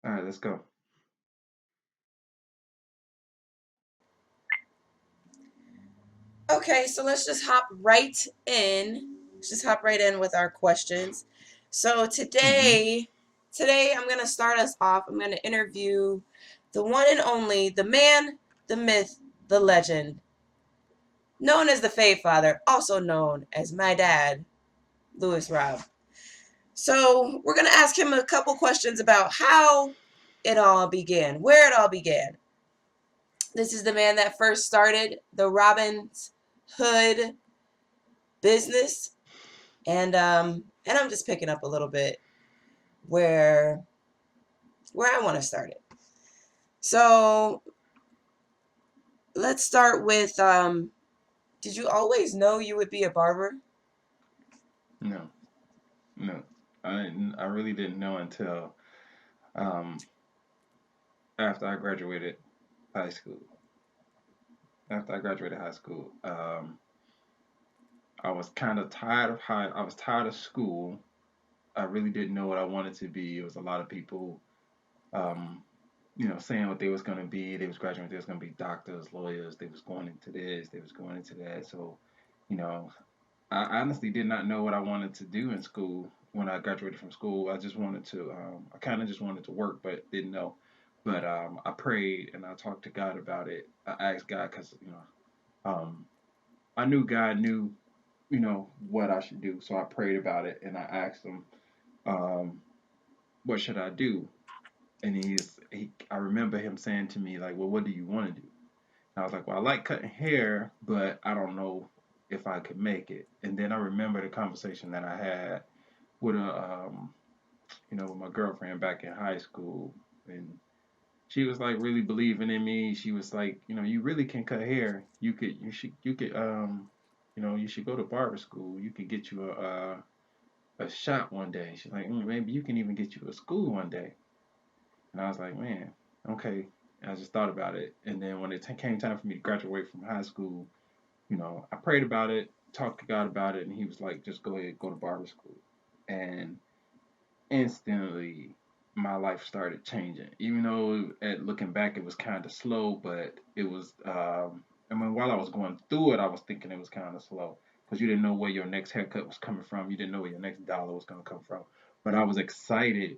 All right, let's go. Okay, so let's just hop right in. Let's just hop right in with our questions. So Mm-hmm. today I'm gonna start us off. I'm gonna interview the one and only, the man, the myth, the legend, known as the Fave Father, also known as my dad, Louis Robb. So we're gonna ask him a couple questions about how it all began, where it all began. This is the man that first started the Robyn's Hood business, and I'm just picking up a little bit where I want to start it. So let's start with did you always know you would be a barber? No, no, I didn't. I really didn't know until um, after I graduated high school. After I graduated high school, I was kind of tired of high. I was tired of school. I really didn't know what I wanted to be. It was a lot of people, um, saying what they was going to be. They was graduating. They was going to be doctors, lawyers. They was going into this. They was going into that. So, you know, I honestly did not know what I wanted to do in school when I graduated from school. I just wanted to, I kind of just wanted to work, but didn't know. But I prayed and I talked to God about it. I asked God because, um, I knew God knew, what I should do. So I prayed about it and I asked him, um, what should I do? And I remember him saying to me, like, well, what do you want to do? I was like, well, I like cutting hair, but I don't know if I could make it. And then I remember the conversation that I had with with my girlfriend back in high school, and she was like really believing in me. She was like, you really can cut hair. You should go to barber school. You could get you a shop one day. She's like, maybe you can even get you a school one day. And I was like, man, okay. And I just thought about it, and then when it came time for me to graduate from high school, I prayed about it, talked to God about it, and He was like, just go ahead, go to barber school. And instantly, my life started changing. Even though, at looking back, it was kind of slow, but it was. I mean, while I was going through it, I was thinking it was kind of slow because you didn't know where your next haircut was coming from. You didn't know where your next dollar was going to come from. But I was excited,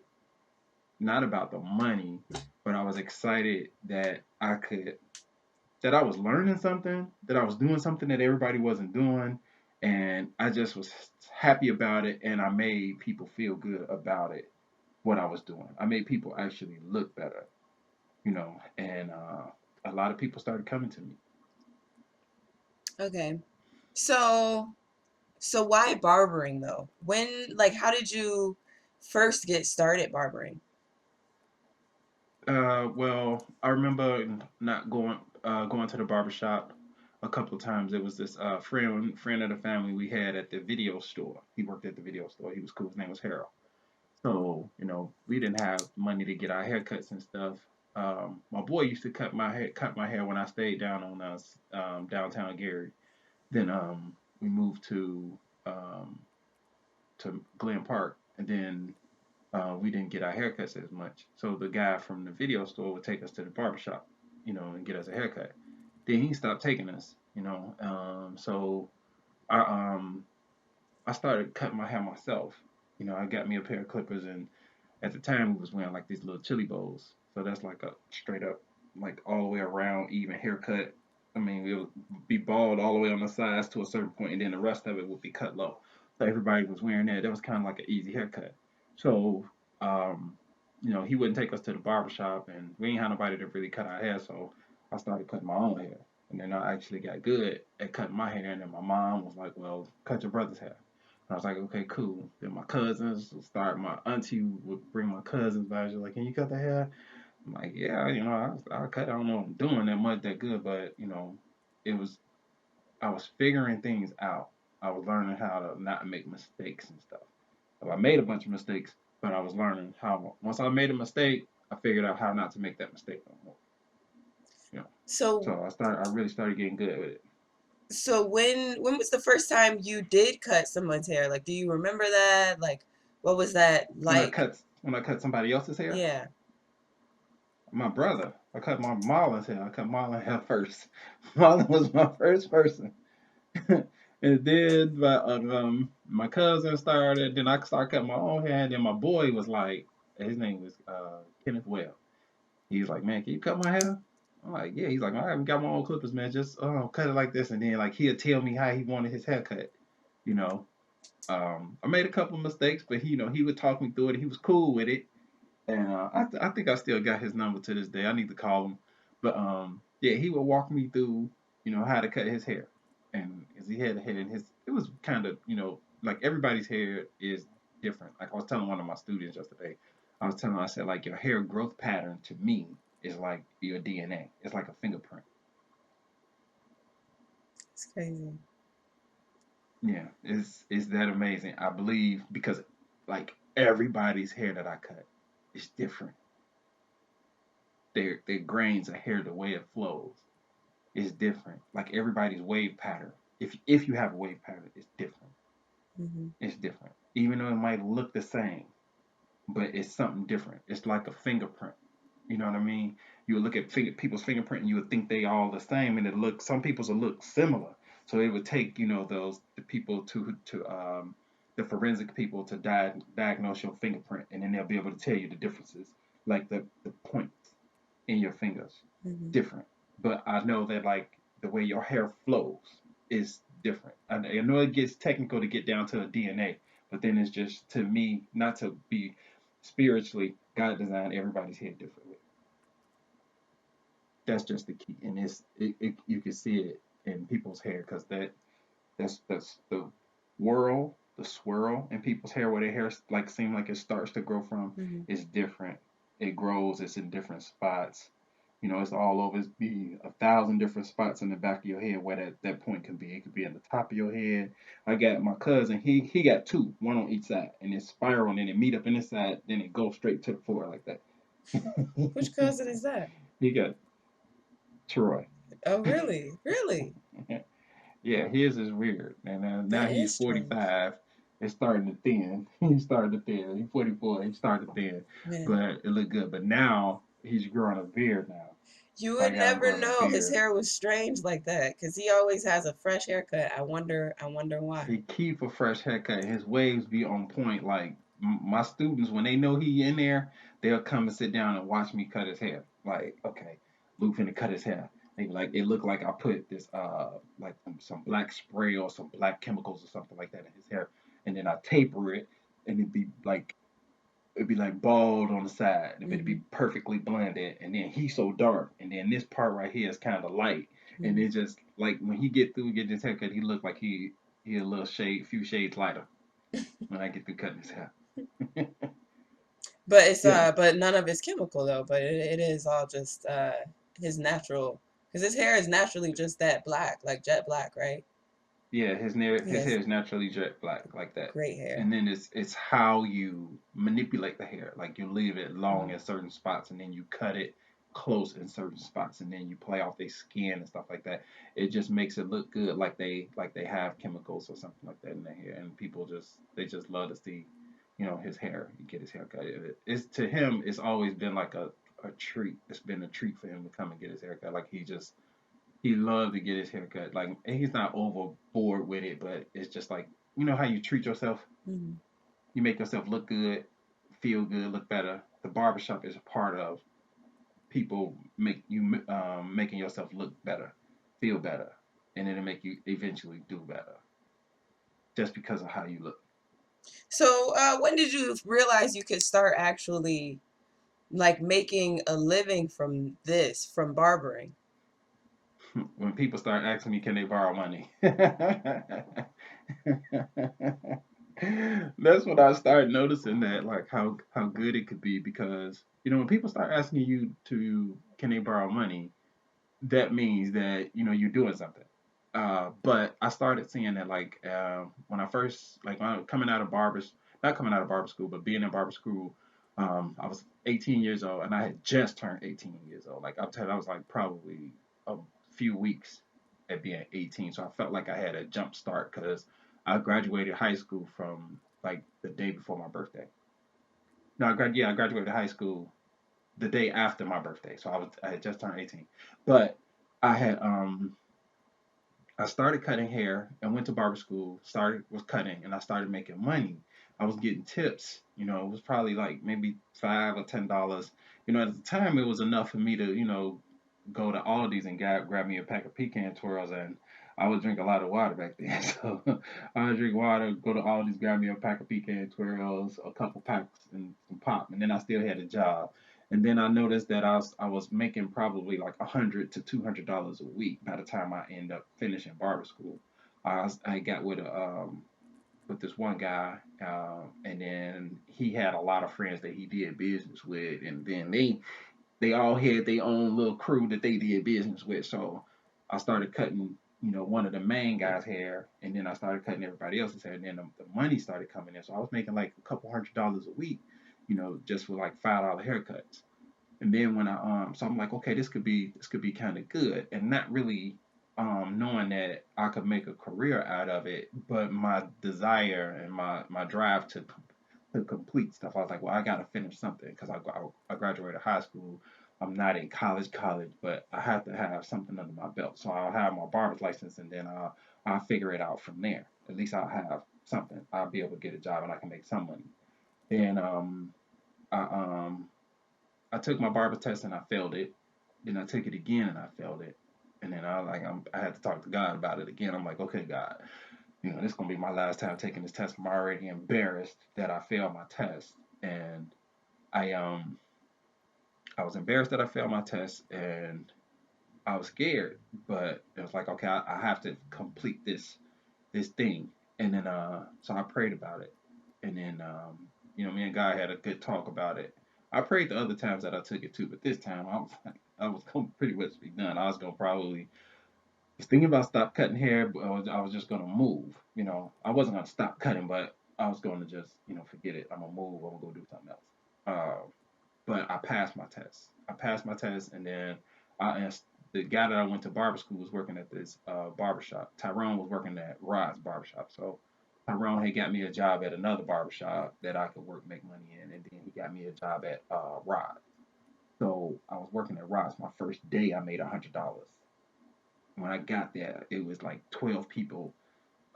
not about the money, but I was excited that I was learning something, that I was doing something that everybody wasn't doing, and I just was happy about it, and I made people feel good about it, what I was doing. I made people actually look better, and a lot of people started coming to me. Okay. So why barbering though? When, like, how did you first get started barbering? Well, I remember not going to the barbershop a couple of times. It was this friend of the family we had at the video store. He worked at the video store. He was cool. His name was Harold. So, we didn't have money to get our haircuts and stuff. My boy used to cut my hair when I stayed down on us downtown Gary. Then we moved um, to Glen Park, and then we didn't get our haircuts as much. So the guy from the video store would take us to the barbershop, and get us a haircut. Then he stopped taking us, so I I started cutting my hair myself. I got me a pair of clippers, and at the time we was wearing like these little chili bows. So that's like a straight up, like all the way around even haircut. I mean, it would be bald all the way on the sides to a certain point, and then the rest of it would be cut low. So everybody was wearing that. That was kind of like an easy haircut. So, um, he wouldn't take us to the barber shop, and we ain't had nobody to really cut our hair. So I started cutting my own hair, and then I actually got good at cutting my hair. And then my mom was like, "Well, cut your brother's hair." I was like, okay, cool. Then my cousins would start. My auntie would bring my cousins by. She's like, can you cut the hair? I'm like, yeah, I cut. I don't know if I'm doing that much that good, but it was. I was figuring things out. I was learning how to not make mistakes and stuff. So I made a bunch of mistakes, but I was learning how. Once I made a mistake, I figured out how not to make that mistake no more. You know. So So I really started getting good with it. when was the first time you did cut someone's hair? Like, do you remember that? Like, what was that When I like? cut when I cut somebody else's hair, Yeah. My brother. I cut my Marlon's hair. I cut Marlon hair first. Marlon was my first person. And then my cousin started. Then I started cutting my own hair. And then my boy was like, his name was Kenneth Well. He was like, man, can you cut my hair? I'm like, yeah. He's like, I haven't got my own clippers, man. Just cut it like this. And then like he'll tell me how he wanted his haircut. You know, I made a couple of mistakes, but he would talk me through it. He was cool with it. And I think I still got his number to this day. I need to call him. But yeah, he would walk me through, how to cut his hair. And because he had a hair in his, it was kind of, like everybody's hair is different. Like I was telling one of my students yesterday, I said, like your hair growth pattern to me is like your DNA. It's like a fingerprint. It's crazy. Yeah, it's that amazing. I believe because like everybody's hair that I cut is different. Their grains of hair, the way it flows, is different. Like everybody's wave pattern. If you have a wave pattern, it's different. Mm-hmm. It's different. Even though it might look the same, but it's something different. It's like a fingerprint. You know what I mean? You would look at people's fingerprint and you would think they all the same, and some people's will look similar. So it would take the people to the forensic people to diagnose your fingerprint, and then they'll be able to tell you the differences, like the points in your fingers, Mm-hmm. different. But I know that like the way your hair flows is different. I know it gets technical to get down to the DNA, but then it's just to me not to be spiritually. God designed everybody's hair differently. That's just the key, and you can see it in people's hair because that's the the swirl in people's hair where their hair like seem like it starts to grow from Mm-hmm. is different. It grows. It's in different spots. It's all over. It's be 1,000 different spots in the back of your head where that point can be. It could be in the top of your head. I got my cousin. He got two, one on each side, and it's spiral, and then it meet up in this side, then it goes straight to the floor like that. Which cousin is that? He got Troy. Oh, really? Really? Yeah, his is weird. And now That he's is strange. 45. It's starting to thin. He's starting to thin. He's 44. He's starting to thin. Man, But it looked good. But now he's growing a beard now. you I would got him never growing a know his beard. hair was strange like that because he always has a fresh haircut. I wonder why. He keep a fresh haircut. His waves be on point. Like my students, when they know he in there, they'll come and sit down and watch me cut his hair. Like, okay, Luke finna cut his hair. They be like, it looked like I put this like some black spray or some black chemicals or something like that in his hair, and then I taper it, and it'd be like bald on the side, and it'd Mm-hmm. be perfectly blended, and then he's so dark, and then this part right here is kind of light, and Mm-hmm. it just like when he get through getting his haircut, he look like he a little few shades lighter when I get through cutting his hair. But it's Yeah, but none of it's chemical though. But it is all just his natural because his hair is naturally just that black, like jet black, right? yeah, He his has hair is naturally jet black like that. great hair. And then it's how you manipulate the hair. Like you leave it long Mm-hmm. in certain spots, and then you cut it close in certain spots, and then you play off their skin and stuff like that. It just makes it look good, like they have chemicals or something like that in their hair, and people they just love to see, his hair. You get his hair cut. It's to him. It's always been like a treat. It's been a treat for him to come and get his haircut. Like he loved to get his haircut. Like he's not overboard with it, but it's just like how you treat yourself. Mm-hmm. You make yourself look good, feel good, look better. The barbershop is a part of people making yourself look better, feel better, and it'll make you eventually do better just because of how you look. So when did you realize you could start actually like making a living from this, from barbering? When people start asking me, can they borrow money? That's when I started noticing that like how good it could be because when people start asking you to can they borrow money, that means that you're doing something. But I started seeing that like when I first like when I was coming out of not coming out of barber school, but being in barber school, I was 18 years old and I had just turned 18 years old. Like I'm telling you, I was like probably a few weeks at being 18, so I felt like I had a jump start because I graduated high school from like the day before my birthday. No, I graduated high school the day after my birthday. So I had just turned 18. But I had I started cutting hair and went to barber school, started was cutting and I started making money. I was getting tips, it was probably like maybe $5 or $10. At the time it was enough for me to, go to Aldi's and grab me a pack of pecan twirls, and I would drink a lot of water back then. So I would drink water, go to Aldi's, grab me a pack of pecan twirls, a couple packs and some pop, and then I still had a job. And then I noticed that I was making probably like $100 to $200 a week by the time I end up finishing barber school. I got with this one guy, and then he had a lot of friends that he did business with, and then they all had their own little crew that they did business with. So I started cutting, one of the main guys' hair, and then I started cutting everybody else's hair, and then the money started coming in. So I was making like a couple $100 a week, just for like $5 haircuts. And then when so I'm like, okay, this could be kind of good, and not really knowing that I could make a career out of it, but my desire and my drive to complete stuff. I was like, well, I gotta finish something because I graduated high school. I'm not in college, but I have to have something under my belt. So I'll have my barber's license, and then I'll figure it out from there. At least I'll have something. I'll be able to get a job, and I can make some money. Then I I took my barber test and I failed it. Then I took it again and I failed it. And then I had to talk to God about it again. I'm like, okay, God, this is gonna be my last time taking this test. I'm already embarrassed that I failed my test, and I I was embarrassed that I failed my test, and I was scared. But it was like, okay, I have to complete this thing. And then so I prayed about it, and then me and God had a good talk about it. I prayed the other times that I took it too, but this time I was like, I was gonna pretty much be done. I was gonna probably was thinking about stop cutting hair, but I was just gonna move. I wasn't gonna stop cutting, but I was gonna just forget it. I'm gonna move. I'm gonna go do something else. But I passed my test. I passed my test, and then I asked the guy that I went to barber school was working at this barber shop. Tyrone was working at Rod's barbershop, so Tyrone had got me a job at another barbershop that I could work, make money in, and then he got me a job at Rod. So I was working at Rod's. My first day, I made $100. When I got there, it was like 12 people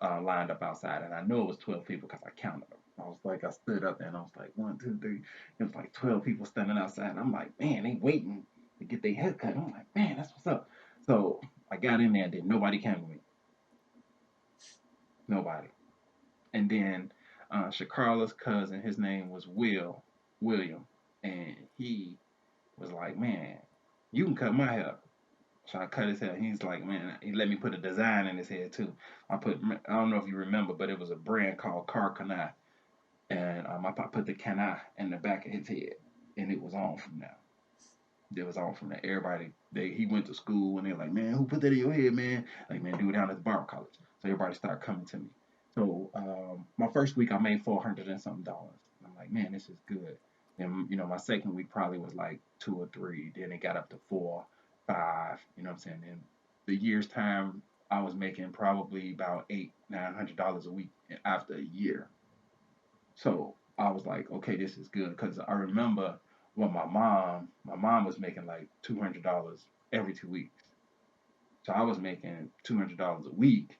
lined up outside, and I know it was 12 people because I counted them. I was like, I stood up there and I was like, one, two, three. It was like 12 people standing outside. And I'm like, man, they waiting to get their hair cut. I'm like, man, that's what's up. So I got in there and then nobody came to me. Nobody. And then Shakara's cousin, his name was William, and he was like, man, you can cut my hair. So I cut his hair. He's like, man, he let me put a design in his head too. I don't know if you remember, but it was a brand called Car Canai. And I put the canai in the back of his head, and it was on from there. It was on from there. Everybody, he went to school, and they're like, man, who put that in your head, man? Like, man, do it down at the barber college. So everybody started coming to me. So my first week, I made $400 and something dollars. I'm like, man, this is good. And my second week probably was like 2 or 3. Then it got up to 4, 5. You know what I'm saying? And the year's time, I was making probably about $800, $900 a week after a year. So I was like, okay, this is good because I remember when my mom was making like $200 every 2 weeks. So I was making $200 a week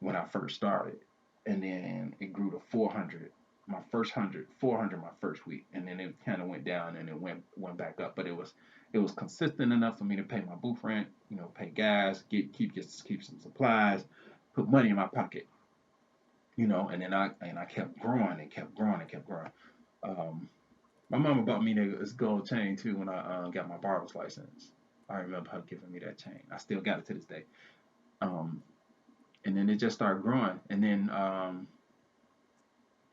when I first started, and then it grew to 400. My first 400 my first week, and then it kind of went down and it went back up. But it was consistent enough for me to pay my booth rent, pay gas, keep some supplies, put money in my pocket, and then I kept growing and kept growing and kept growing. Um, my mama bought me this gold chain too when I got my barber's license. I remember her giving me that chain. I still got it to this day. Um, and then it just started growing, and then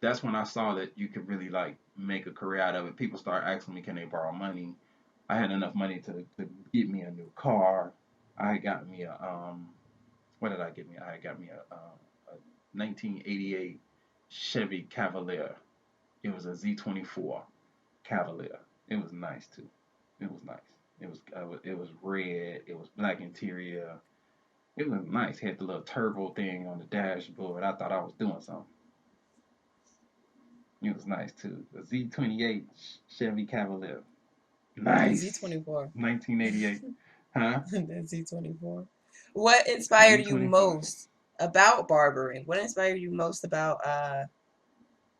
that's when I saw that you could really like make a career out of it. People started asking me, can they borrow money? I had enough money to get me a new car. I had got me a what did I get me? I had got me a 1988 Chevy Cavalier. It was a Z24 Cavalier. It was nice too. It was nice. It was red. It was black interior. It was nice. Had the little turbo thing on the dashboard. I thought I was doing something. It was nice too. The Z28 Chevy Cavalier. The Nice. Z24. 1988. Huh? The Z24. What inspired you 2025. most about barbering? What inspired you most about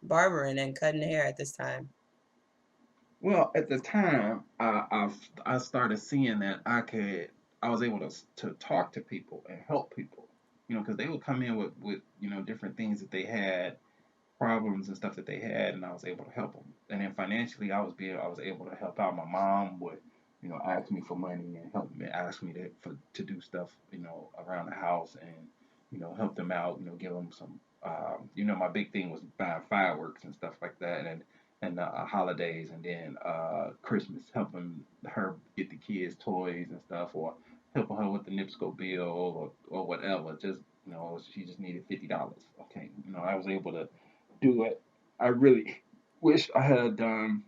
barbering and cutting hair at this time? Well, at the time, I started seeing that I was able to talk to people and help people, because they would come in with different things that they had, problems and stuff that they had, and I was able to help them. And then financially, I was able to help out. My mom would, ask me for money and help me, ask me to do stuff, around the house and, help them out, give them some. My big thing was buying fireworks and stuff like that, and holidays, and then Christmas, helping her get the kids toys and stuff, or helping her with the NIPSCO bill or whatever. Just she just needed $50. Okay, I was able to do it. I really wish I had done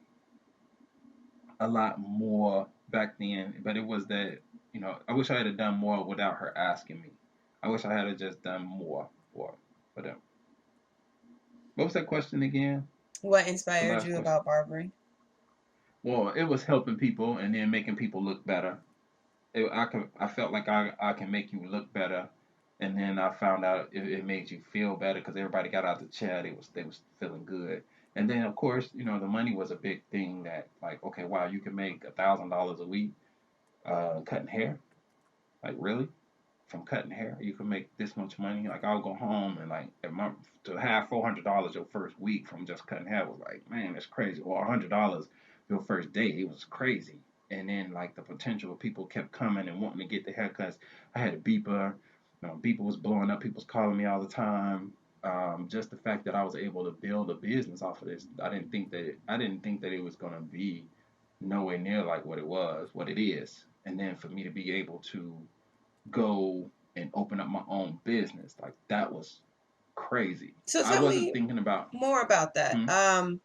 a lot more back then, but it was that I wish I had done more without her asking me. I wish I had just done more for them. What was that question again? What The inspired last you question. about barbering? Well, it was helping people and then making people look better. I felt like I can make you look better, and then I found out it made you feel better because everybody got out the chair. They was feeling good, and then of course the money was a big thing. That like, okay, wow, you can make $1,000 a week cutting hair. Like, really? From cutting hair, you can make this much money. Like, I'll go home and like to have $400 your first week from just cutting hair was like, man, that's crazy. Or $100 your first day, it was crazy. And then like the potential of people kept coming and wanting to get the haircuts. I had a beeper. Beeper was blowing up. People was calling me all the time. Just the fact that I was able to build a business off of this, I didn't think that it was gonna be nowhere near like what it is. And then for me to be able to go and open up my own business. Like, that was crazy. So I tell wasn't me thinking about. more about that. Hmm,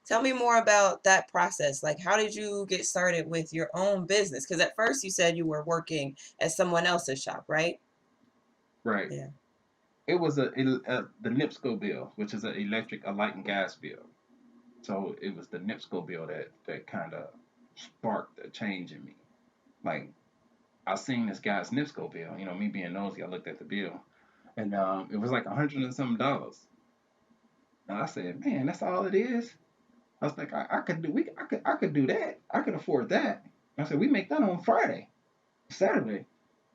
Tell me more about that process. Like, how did you get started with your own business? Because at first you said you were working at someone else's shop, right? right. Yeah. It was the NIPSCO bill, which is a light and gas bill. So it was the NIPSCO bill that kind of sparked a change in me. Like, I seen this guy's NIPSCO bill. Me being nosy, I looked at the bill, and it was like $100 and some. And I said, man, that's all it is. I was like, I could do I could do that. I could afford that. I said, we make that on Friday, Saturday.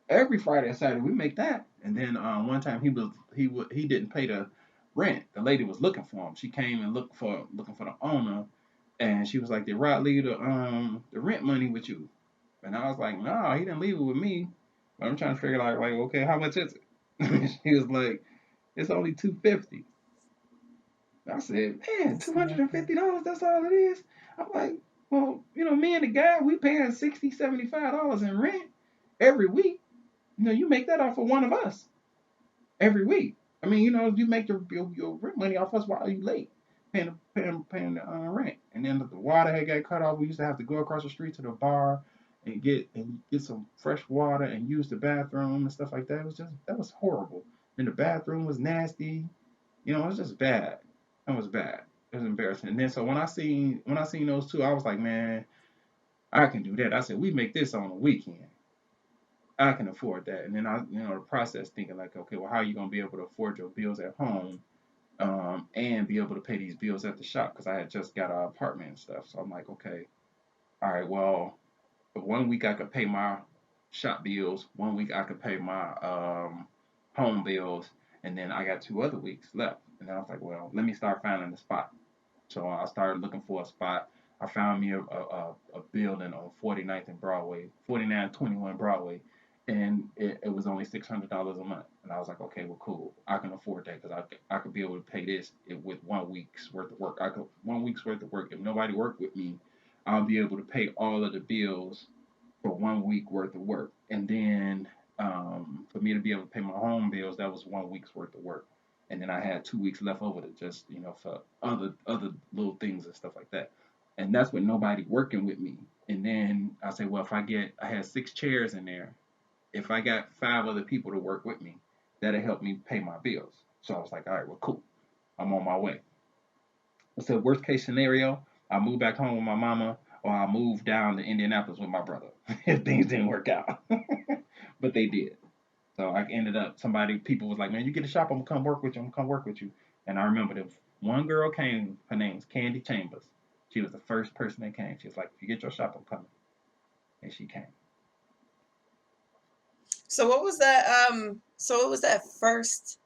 Every Friday and Saturday we make that. And then one time he didn't pay the rent. The lady was looking for him. She came and looking for the owner, and she was like, "Did Rod leave the rent money with you?" And I was like, "No, he didn't leave it with me." But I'm trying to figure out like, okay, how much is it? She was like, "It's only $250." I said, man, That's two hundred and nothing. fifty dollars. That's all it is. I'm like, well, me and the guy, we paying $60, $75 in rent every week. You make that off of one of us every week. I mean, you make your rent money off us while you late paying the rent. And then the water had got cut off. We used to have to go across the street to the bar and get some fresh water and use the bathroom and stuff like that. It was just that was horrible. And the bathroom was nasty. It was just bad. It was bad. It was embarrassing. And then so when I seen those two, I was like, man, I can do that. I said, we make this on a weekend. I can afford that. And then the process thinking like, okay, well, how are you gonna be able to afford your bills at home, and be able to pay these bills at the shop? Because I had just got an apartment and stuff. So I'm like, okay, all right, well, 1 week I could pay my shop bills, 1 week I could pay my home bills, and then I got 2 other weeks left. And I was like, well, let me start finding a spot. So I started looking for a spot. I found me a building on 49th and Broadway, 4921 Broadway, and it was only $600 a month. And I was like, okay, well, cool. I can afford that because I could be able to pay this with 1 week's worth of work. 1 week's worth of work. If nobody worked with me, I'll be able to pay all of the bills for 1 week worth of work. And then for me to be able to pay my home bills, that was 1 week's worth of work. And then I had 2 weeks left over to just for other little things and stuff like that. And that's with nobody working with me. And then I said, well, I had 6 chairs in there. If I got 5 other people to work with me, that'll help me pay my bills. So I was like, all right, well, cool. I'm on my way. I said, worst case scenario, I move back home with my mama. or I moved down to Indianapolis with my brother if things didn't work out. But they did. So I ended up people was like, man, you get a shop, I'm gonna come work with you. I'm gonna come work with you. And I remember the one girl came. Her name was Candy Chambers. She was the first person that came. She was like, if you get your shop, I'm coming. And she came. So what was that? So what was that first?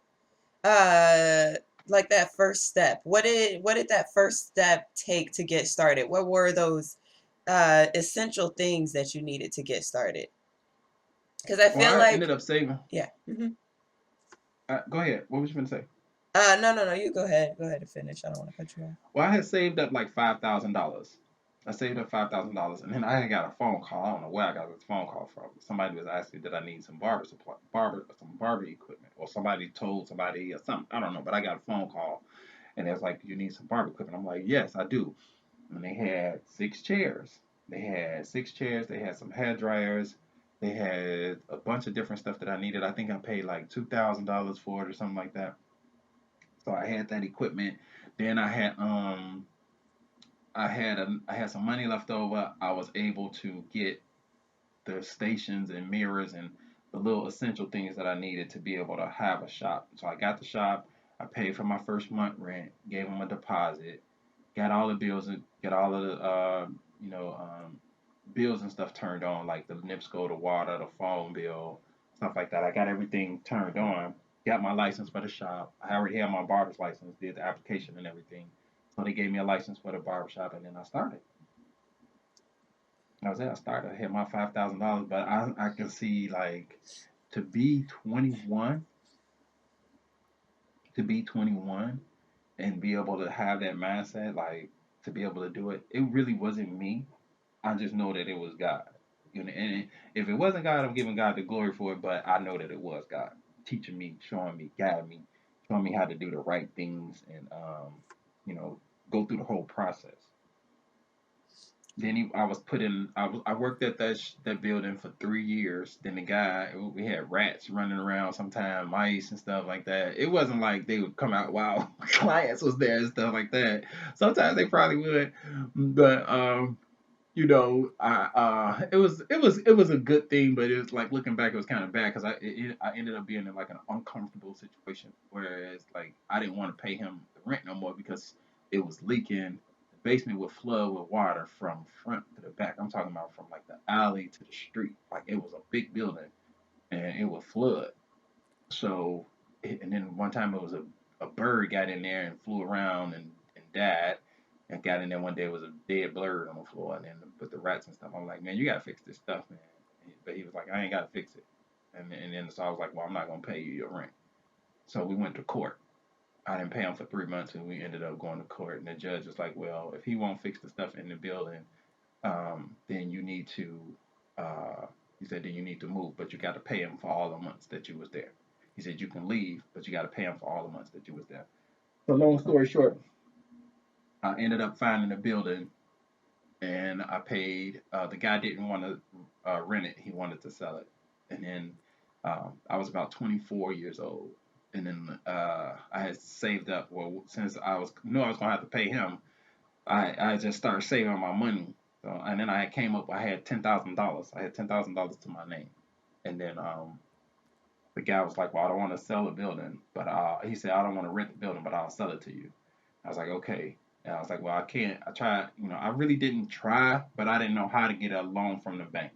Uh, like that first step. What did that first step take to get started? What were those essential things that you needed to get started? Because I Well, feel I like, ended up saving. yeah. Go ahead. What was you gonna say? No, no, no. You go ahead. Go ahead and finish. I don't want to cut you off. Well, I had saved up like $5,000. I saved up $5,000, and then I had got a phone call. I don't know where I got this phone call from. Somebody was asking that I need some some barber equipment, or somebody told somebody or something. I don't know, but I got a phone call, and it was like, "You need some barber equipment." I'm like, "Yes, I do." And they had 6 chairs. They had 6 chairs. They had some hair dryers. They had a bunch of different stuff that I needed. I think I paid like $2,000 for it or something like that. So I had that equipment. Then I had some money left over. I was able to get the stations and mirrors and the little essential things that I needed to be able to have a shop. So I got the shop. I paid for my first month rent, gave them a deposit, got all the bills and got all of the bills and stuff turned on, like the NIPSCO, the water, the phone bill, stuff like that. I got everything turned on. Got my license for the shop. I already had my barber's license, did the application and everything. So they gave me a license for the barber shop, and then I started. I was there. I started. I had my $5,000, but I can see like to be 21, to be 21, and be able to have that mindset, like to be able to do it. It really wasn't me. I just know that it was God. You know, and if it wasn't God, I'm giving God the glory for it. But I know that it was God teaching me, showing me, guiding me, showing me how to do the right things, and you know, go through the whole process. Then I was put in. I worked at that building for 3 years. Then the guy, we had rats running around, sometime mice and stuff like that. It wasn't like they would come out while clients was there and stuff like that. Sometimes they probably would, but it was a good thing, but it was like looking back, it was kind of bad because I ended up being in like an uncomfortable situation. Whereas like I didn't want to pay him the rent no more because it was leaking. The basement would flood with water from front to the back. I'm talking about from like the alley to the street. Like it was a big building and it would flood. So, and then one time it was a bird got in there and flew around and died. And got in there one day, it was a dead bird on the floor, and then with the rats and stuff. I'm like, man, you gotta fix this stuff, man. But he was like, I ain't gotta fix it. And then so I was like, well, I'm not gonna pay you your rent. So we went to court. I didn't pay him for 3 months, and we ended up going to court. And the judge was like, well, if he won't fix the stuff in the building, then you need to. He said, then you need to move, but you got to pay him for all the months that you was there. He said you can leave, but you got to pay him for all the months that you was there. So long story short, I ended up finding a building, and I paid. The guy didn't want to rent it; he wanted to sell it. And then I was about 24 years old, and then I had saved up. Well, since I was knew I was gonna have to pay him, I just started saving my money. So, and then I came up. I had $10,000. I had $10,000 to my name, and then the guy was like, "Well, I don't want to sell the building, but he said I don't want to rent the building, but I'll sell it to you." I was like, "Okay." And I was like, "Well, I can't. I tried. I really didn't try, but I didn't know how to get a loan from the bank.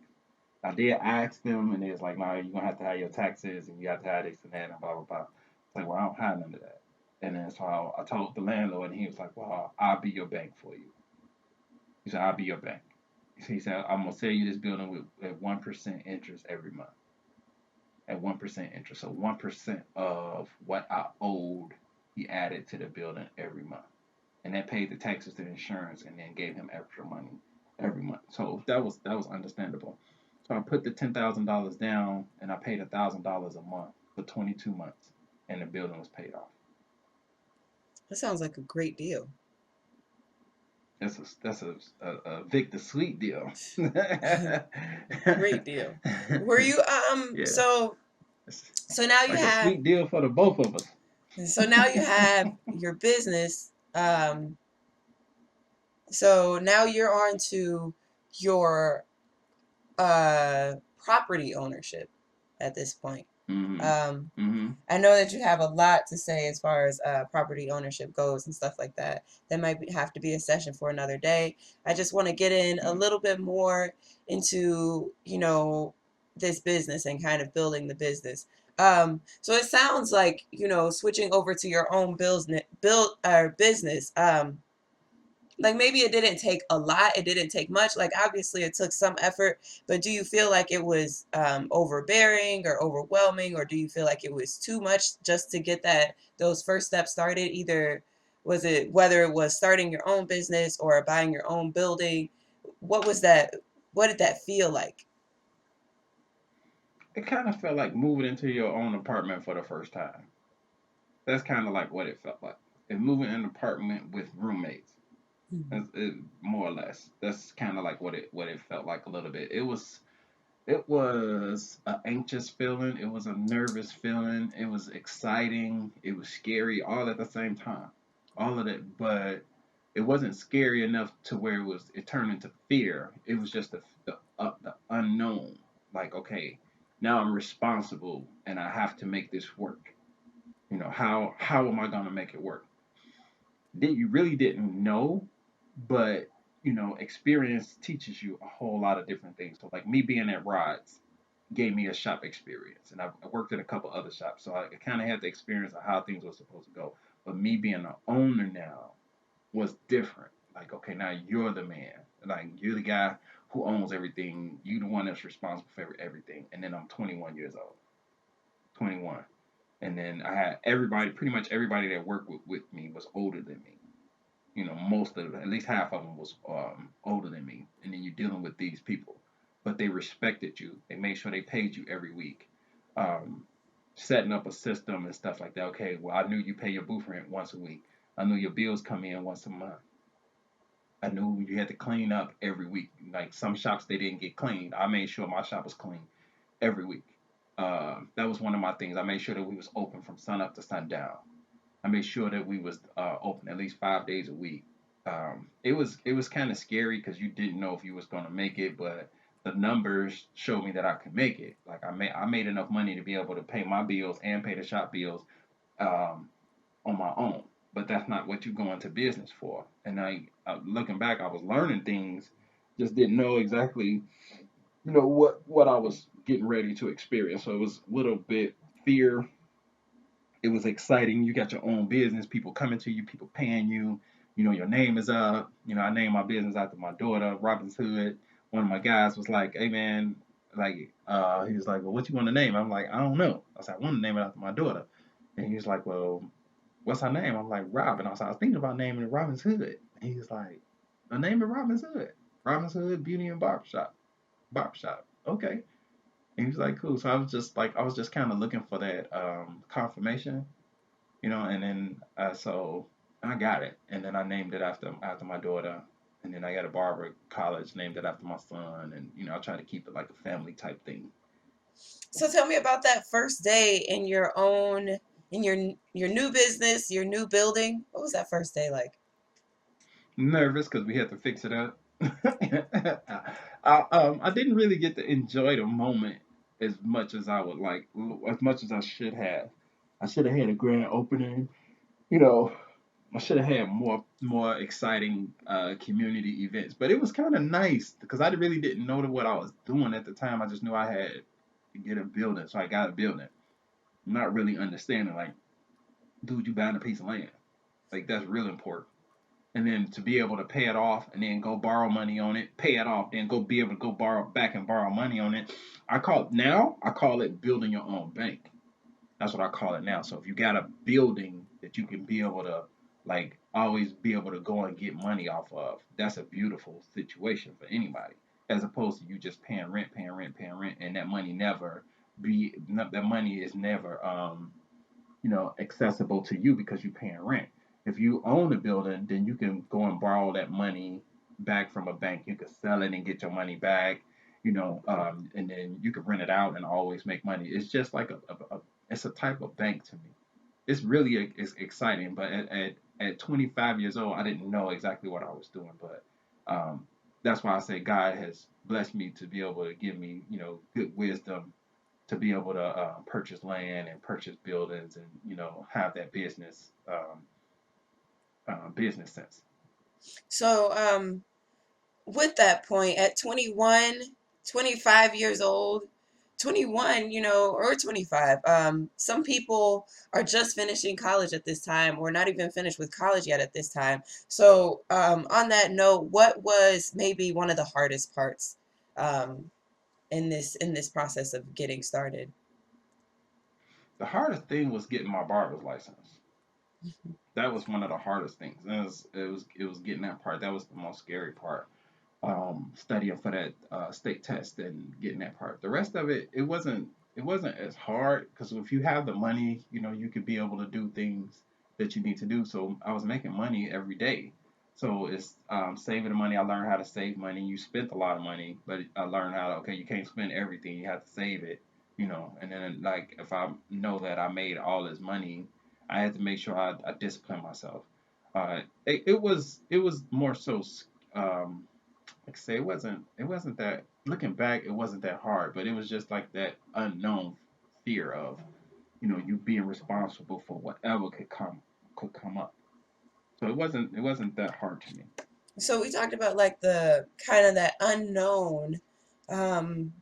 I did ask them, and they was like, 'No, you're gonna have to have your taxes, and you have to have this and that, and blah blah blah.' It's like, well, I don't have none of that. And then so I told the landlord, and he was like, 'Well, I'll be your bank for you.' He said, 'I'll be your bank.' He said, 'I'm gonna sell you this building with at 1% interest every month, at 1% interest. So 1% of what I owed, he added to the building every month, and that paid the taxes and insurance, and then gave him extra money every month. So that was understandable. So I put the $10,000 down, and I paid $1,000 a month for 22 months, and the building was paid off. That sounds like a great deal. That's a Victor Sweet deal. Great deal. Were you Yeah, it's so now you like a have sweet deal for the both of us. so now you have your business. So now you're on to your property ownership at this point. Mm-hmm. Um, Mm-hmm. I know that you have a lot to say as far as property ownership goes and stuff like that. That might have to be a session for another day. I just want to get in a little bit more into, this business and kind of building the business. So it sounds like, switching over to your own business. Like maybe it didn't take a lot, it didn't take much, like obviously it took some effort, but do you feel like it was overbearing or overwhelming, or do you feel like it was too much just to get those first steps started? Either was it, whether it was starting your own business or buying your own building, what did that feel like? It kind of felt like moving into your own apartment for the first time. That's kind of like what it felt like. And moving in an apartment with roommates. More or less. That's kind of like what it felt like a little bit. It was an anxious feeling. It was a nervous feeling. It was exciting. It was scary, all at the same time. All of it, but it wasn't scary enough to where it turned into fear. It was just the unknown. Like, okay, now I'm responsible and I have to make this work. How am I gonna make it work? You really didn't know, but experience teaches you a whole lot of different things. So like me being at Rods gave me a shop experience, and I worked at a couple other shops, so I kind of had the experience of how things were supposed to go. But me being the owner now was different. Like, okay, now you're the man. Like, you're the guy who owns everything. You the one that's responsible for everything. And then I'm 21 years old. 21. And then I had everybody, pretty much everybody that worked with me was older than me. Most of them, at least half of them was older than me. And then you're dealing with these people, but they respected you. They made sure they paid you every week, um, setting up a system and stuff like that. Okay, well, I knew you pay your booth rent once a week. I knew your bills come in once a month. I knew you had to clean up every week. Like some shops, they didn't get cleaned. I made sure my shop was clean every week. That was one of my things. I made sure that we was open from sun up to sundown. I made sure that we was open at least 5 days a week. It was kind of scary because you didn't know if you was gonna make it, but the numbers showed me that I could make it. Like I made enough money to be able to pay my bills and pay the shop bills um, on my own. But that's not what you go into business for. And looking back, I was learning things, just didn't know exactly what I was getting ready to experience. So it was a little bit fear. It was exciting. You got your own business, people coming to you, people paying you. Your name is up. I named my business after my daughter, Robyn's Hood. One of my guys was like, "Hey man," like he was like, "Well, what you want to name?" I'm like, "I don't know." I said, "I want to name it after my daughter." And he was like, "Well, what's her name?" I'm like, "Robyn." I was thinking about naming it Robyn's Hood. And he was like, "The name of Robyn's Hood. Robyn's Hood Beauty and Barbershop. Barbershop. Okay." And he was like, "Cool." So I was just kind of looking for that confirmation, and then so I got it, and then I named it after my daughter, and then I got a barber college, named it after my son, and I try to keep it like a family type thing. So tell me about that first day in your new business, your new building. What was that first day like? Nervous because we had to fix it up. I didn't really get to enjoy the moment as much as I would like, as much as I should have. I should have had a grand opening. You know, I should have had more exciting community events, but it was kind of nice because I really didn't know what I was doing at the time. I just knew I had to get a building, so I got a building. Not really understanding, like, dude, you buying a piece of land, like that's real important. And then to be able to pay it off, and then go borrow money on it, pay it off, then go be able to go borrow back and borrow money on it. I call it building your own bank. That's what I call it now. So if you got a building that you can be able to like always be able to go and get money off of, that's a beautiful situation for anybody. As opposed to you just paying rent, paying rent, paying rent, and that money is never accessible to you because you're paying rent. If you own a building, then you can go and borrow that money back from a bank. You could sell it and get your money back, and then you could rent it out and always make money. It's just like it's a type of bank to me. It's really it's exciting, but at 25 years old, I didn't know exactly what I was doing, but um, that's why I say God has blessed me to be able to give me, good wisdom to be able to purchase land and purchase buildings and, have that business sense. So, with that point, at 21, 25 years old, 21, or 25, some people are just finishing college at this time or not even finished with college yet at this time. So, on that note, what was maybe one of the hardest parts um, in this process of getting started? The hardest thing was getting my barber's license. That was one of the hardest things. It was getting that part. That was the most scary part. Studying for that state test and getting that part. The rest of it wasn't as hard because if you have the money, you could be able to do things that you need to do. So I was making money every day. So it's saving the money. I learned how to save money. You spent a lot of money, but I learned how to, okay, you can't spend everything. You have to save it, And then like if I know that I made all this money, I had to make sure I discipline myself. It was more so um, like I say, it wasn't that looking back, it wasn't that hard, but it was just like that unknown fear of, you being responsible for whatever could come up. So it wasn't that hard to me. So we talked about like the kind of that unknown, um,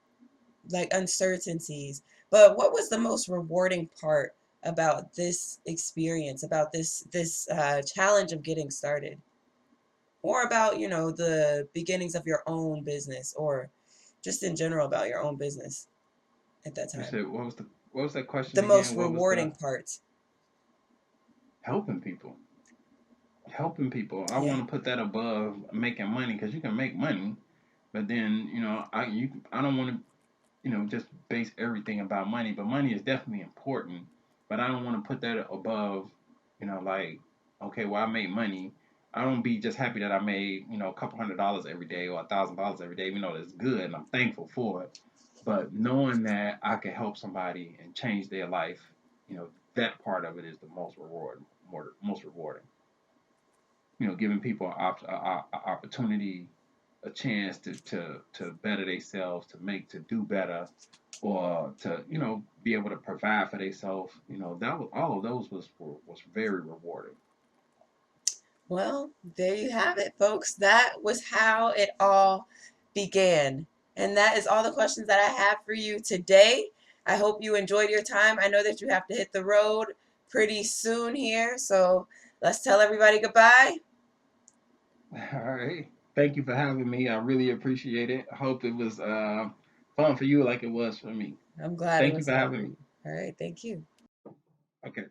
like uncertainties. But what was the most rewarding part about this experience, about this challenge of getting started, or about the beginnings of your own business, or just in general about your own business at that You time? said what was that question The most again? What was the rewarding part. helping people? Helping people. I Yeah. want to put that above making money because you can make money, but then I don't want to just base everything about money. But money is definitely important. But I don't want to put that above, like, okay, well, I made money. I don't be just happy that I made, a couple $100 every day or $1,000 every day, that's good and I'm thankful for it. But knowing that I can help somebody and change their life, that part of it is the most rewarding. Giving people an opportunity, a chance to better themselves, to do better, or to be able to provide for themselves. That was all of those was very rewarding. Well, there you have it, folks. That was how it all began. And that is all the questions that I have for you today. I hope you enjoyed your time. I know that you have to hit the road pretty soon here. So let's tell everybody goodbye. All right. Thank you for having me. I really appreciate it. I hope it was fun for you like it was for me. I'm glad it Thank you was for fun for having me. you. All right. Thank you. Okay.